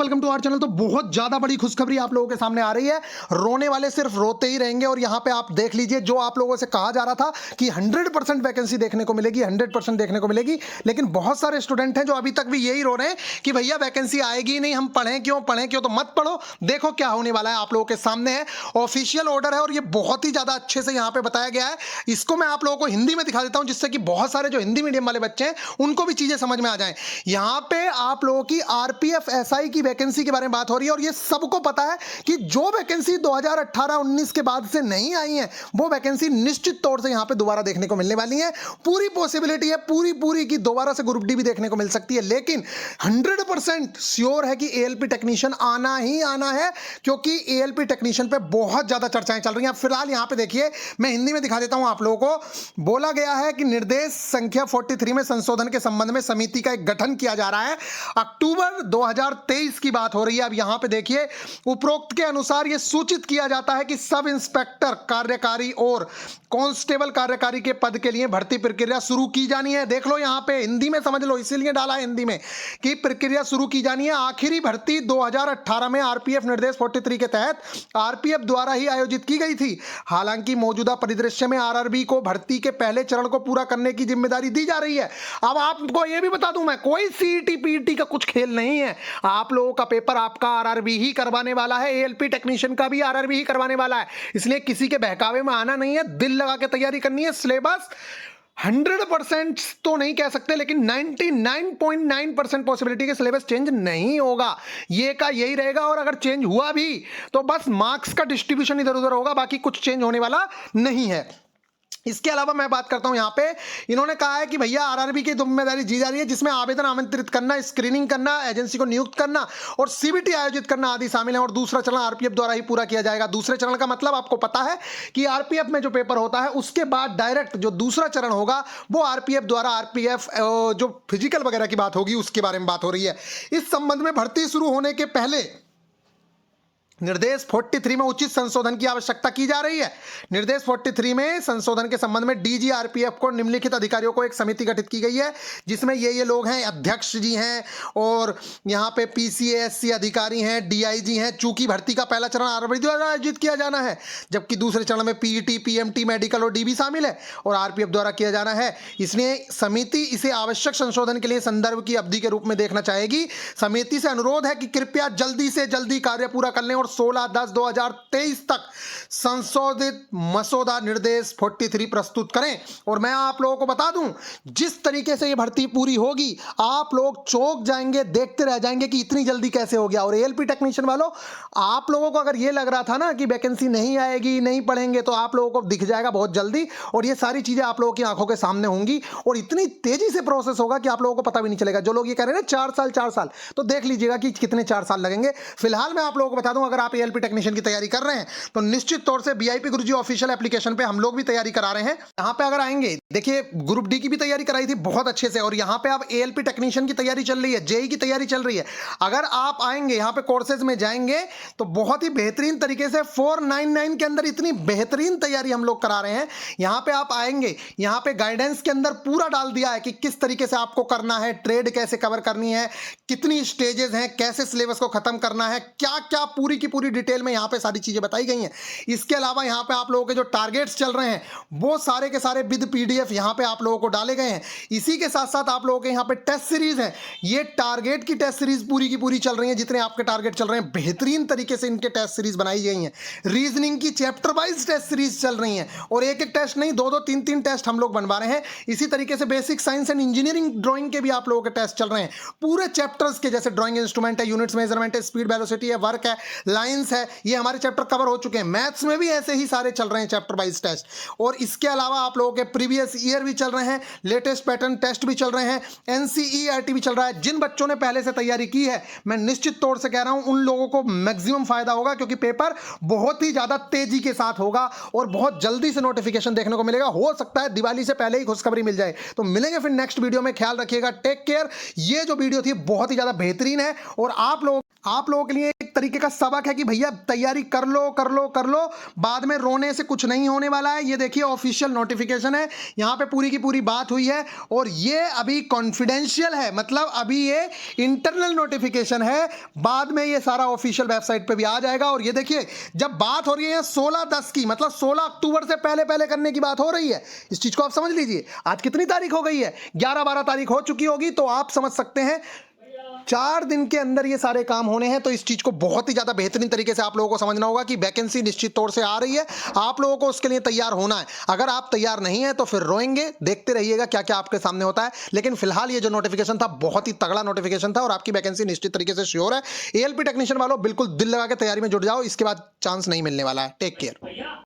Welcome to our channel. तो बहुत ज्यादा बड़ी खुशखबरी आप लोगों के सामने आ रही है। रोने वाले सिर्फ रोते ही रहेंगे। और यहां पे आप देख लीजिए, जो आप लोगों से कहा जा रहा था कि 100% वैकेंसी देखने को मिलेगी, 100% देखने को मिलेगी, लेकिन बहुत सारे स्टूडेंट हैं जो अभी तक भी यही रो रहे हैं कि भैया वैकेंसी आएगी नहीं, हम पढ़ें क्यों। तो मत पढ़ो, देखो क्या होने वाला है। आप लोगों के सामने है, ऑफिशियल ऑर्डर है और ये बहुत ही ज्यादा अच्छे से यहां पे बताया गया है। इसको मैं आप लोगों को हिंदी में दिखा देता हूं, जिससे कि बहुत सारे जो हिंदी मीडियम वाले बच्चे हैं उनको भी चीजें समझ में आ जाएं। यहां पे आप लोगों की आरपीएफ एसआई की वैकेंसी के बारे में बात हो रही है और ये सबको पता है कि जो वैकेंसी 2018-19 के बाद से नहीं आई है, वो वैकेंसी निश्चित तौर से यहां पे दोबारा देखने को मिलने वाली है। पूरी पॉसिबिलिटी है पूरी की दोबारा से ग्रुप डी भी देखने को मिल सकती है, लेकिन 100% श्योर है कि एएलपी टेक्नीशियन आना ही आना है, क्योंकि एएलपी टेक्नीशियन पे बहुत ज्यादा चर्चाएं चल रही हैं। फिलहाल यहां पे देखिए, मैं हिंदी में दिखा देता हूं आप लोगों को। बोला गया है कि निर्देश संख्या 43 में संशोधन के संबंध में समिति का एक गठन किया जा रहा है। अक्टूबर 2023 की बात हो रही है। अब यहां पे देखिए, उपरोक्त के अनुसार यह सूचित किया जाता है कि सब इंस्पेक्टर कार्यकारी और कांस्टेबल कार्यकारी के पद के लिए भर्ती प्रक्रिया शुरू की जानी है। देख लो, यहां पे हिंदी में समझ लो, इसीलिए डाला है हिंदी में कि प्रक्रिया शुरू की जानी है। आखिरी भर्ती 2018 में आरपीएफ निर्देश 43 के तहत आरपीएफ द्वारा ही आयोजित की गई थी। हालांकि मौजूदा परिदृश्य में आरआरबी को भर्ती के पहले चरण को पूरा करने की जिम्मेदारी दी जा रही है। अब आपको यह भी बता दूं, मैं कोई सीईटी पीईटी का कुछ खेल नहीं है। आप लोगों का पेपर आपका आरआरबी ही करवाने वाला है, एएलपी टेक्नीशियन का भी आरआरबी ही करवाने वाला है। इसलिए किसी के बहकावे में आना नहीं है, दिल लगा के तैयारी करनी है। सिलेबस 100% तो नहीं कह सकते, लेकिन 99.9% पॉसिबिलिटी के सिलेबस चेंज नहीं होगा। ये का यही रहेगा, और अगर चेंज हुआ भी तो बस मार्क्स का डिस्ट्रीब्यूशन इधर उधर होगा, बाकी कुछ चेंज होने वाला नहीं है। इसके अलावा मैं बात करता हूं, यहां पे इन्होंने कहा है कि भैया आरआरबी की जिम्मेदारी दी जा रही है, जिसमें आवेदन आमंत्रित करना, स्क्रीनिंग करना, एजेंसी को नियुक्त करना और सीबीटी आयोजित करना आदि शामिल है। और दूसरा चरण आरपीएफ द्वारा ही पूरा किया जाएगा। दूसरे चरण का मतलब आपको पता है कि आरपीएफ में जो पेपर होता है, उसके बाद डायरेक्ट जो दूसरा चरण होगा वो आरपीएफ द्वारा, आरपीएफ जो फिजिकल वगैरह की बात होगी उसके बारे में बात हो रही है। इस संबंध में भर्ती शुरू होने के पहले निर्देश 43 में उचित संशोधन की आवश्यकता की जा रही है। निर्देश 43 में संशोधन के संबंध में डीजी आरपीएफ को निम्नलिखित अधिकारियों को एक समिति गठित की गई है, जिसमें ये लोग हैं, अध्यक्ष जी हैं और यहाँ पे पीसीएससी अधिकारी हैं, डीआईजी हैं। चूंकि भर्ती का पहला चरण आरआरबी द्वारा आयोजित किया जाना है, जबकि दूसरे चरण में पीईटी, पीएमटी, मेडिकल और डीबी शामिल है और आरपीएफ द्वारा किया जाना है। इसलिए समिति इसे आवश्यक संशोधन के लिए संदर्भ की अवधि के रूप में देखना चाहेगी। समिति से अनुरोध है कि कृपया जल्दी से जल्दी कार्य पूरा कर लें और 16/10/2023 तक संशोधित मसौदा निर्देश 43 प्रस्तुत करें। और मैं आप लोगों को बता दूं, जिस तरीके से ये भर्ती पूरी होगी, आप लोग चौंक जाएंगे, देखते रह जाएंगे कि इतनी जल्दी कैसे हो गया। और एएलपी टेक्नीशियन वालों, आप लोगों को अगर ये लग रहा था ना कि वैकेंसी नहीं आएगी, नहीं पढ़ेंगे, तो आप लोगों को दिख जाएगा बहुत जल्दी। और ये सारी चीजें आप लोगों की आंखों के सामने होंगी और इतनी तेजी से प्रोसेस होगा कि आप लोगों को पता भी नहीं चलेगा। जो लोग ये कह रहे हैं ना 4 साल, तो देख लीजिएगा कि कितने 4 साल लगेंगे। फिलहाल मैं आप लोगों को बता दूं, अगर आप एएलपी टेक्नीशियन की तैयारी कर रहे हैं तो निश्चित तौर से बीआईपी गुरुजी ऑफिशियल एप्लीकेशन पे हम लोग भी तैयारी करा रहे हैं। यहां पे अगर आएंगे, देखिए ग्रुप डी की भी तैयारी कराई थी बहुत अच्छे से, और यहां पे अब एएलपी टेक्नीशियन की तैयारी चल रही है, जेई की तैयारी चल रही है। अगर आप आएंगे यहां पे कोर्सेज में जाएंगे तो बहुत ही बेहतरीन तरीके से 499 के अंदर इतनी बेहतरीन तैयारी हम लोग करा रहे हैं। यहां पे आप आएंगे, यहां पे गाइडेंस के अंदर पूरा डाल दिया है कि किस तरीके से आपको करना है, ट्रेड कैसे कवर करनी है, कितनी स्टेजेस हैं, कैसे सिलेबस को खत्म करना है, क्या क्या पूरी की पूरी डिटेल में यहां पे सारी चीजें बताई गई हैं। इसके अलावा यहां पे आप लोगों के जो टारगेट्स चल रहे हैं, वो सारे के सारे विद पीडीएफ यहां पे आप लोगों को डाले गए हैं। इसी के साथ साथ आप लोगों के यहां पे टेस्ट सीरीज है, ये टारगेट की टेस्ट सीरीज पूरी की पूरी चल रही है। जितने आपके टारगेट चल रहे हैं, बेहतरीन तरीके से इनके टेस्ट सीरीज बनाई गई हैं। रीजनिंग की चैप्टर वाइज टेस्ट सीरीज चल रही हैं, और एक एक टेस्ट नहीं, 2-2, 3-3 टेस्ट हम लोग बनवा रहे हैं। इसी तरीके से basic science and engineering drawing के भी आप लोगों के टेस्ट चल रहे हैं, पूरे चैप्टर्स के, जैसे ड्राइंग इंस्ट्रूमेंट है, यूनिट्स मेजरमेंट है, स्पीड वेलोसिटी है, वर्क है, लाइंस है, ये हमारे चैप्टर कवर हो चुके हैं। मैथ्स में भी ऐसे ही सारे चल रहे हैं चैप्टर वाइज टेस्ट। और इसके अलावा आप लोगों के प्रीवियस ईयर भी चल रहे हैं, लेटेस्ट पैटर्न टेस्ट भी चल रहे हैं, एनसीईआरटी भी चल रहा है। जिन बच्चों ने पहले से तैयारी की है, मैं निश्चित तौर से कह रहा हूं, उन लोगों को मैक्सिमम फायदा होगा, क्योंकि पेपर बहुत ही ज्यादा तेजी के साथ होगा और बहुत जल्दी से नोटिफिकेशन देखने को मिलेगा। हो सकता है दिवाली से पहले ही खुशखबरी मिल जाए। तो मिलेंगे फिर नेक्स्ट वीडियो में, ख्याल रखिएगा, टेक केयर। ये जो वीडियो थी बहुत ही ज्यादा बेहतरीन है और आप लोग आप लोगों के लिए एक तरीके का सबक है कि भैया तैयारी कर लो कर लो कर लो, बाद में रोने से कुछ नहीं होने वाला है। ये देखिए ऑफिशियल नोटिफिकेशन है, यहाँ पे पूरी की पूरी बात हुई है और ये अभी कॉन्फिडेंशियल है, मतलब अभी ये इंटरनल नोटिफिकेशन है, बाद में ये सारा ऑफिशियल वेबसाइट पे भी आ जाएगा। और ये देखिए जब बात हो रही है 16/10 की, मतलब 16 अक्टूबर से पहले पहले करने की बात हो रही है, इस चीज को आप समझ लीजिए। आज कितनी तारीख हो गई है? 11-12 तारीख हो चुकी होगी, तो आप समझ सकते हैं 4 दिन के अंदर ये सारे काम होने हैं। तो इस चीज को बहुत ही ज्यादा बेहतरीन तरीके से आप लोगों को समझना होगा कि वैकेंसी निश्चित तौर से आ रही है, आप लोगों को उसके लिए तैयार होना है। अगर आप तैयार नहीं है तो फिर रोएंगे, देखते रहिएगा क्या क्या आपके सामने होता है। लेकिन फिलहाल ये जो नोटिफिकेशन था बहुत ही तगड़ा नोटिफिकेशन था और आपकी वैकेंसी निश्चित तरीके से श्योर है। एएलपी टेक्नीशियन वालों बिल्कुल दिल लगा के तैयारी में जुट जाओ, इसके बाद चांस नहीं मिलने वाला है। Take care.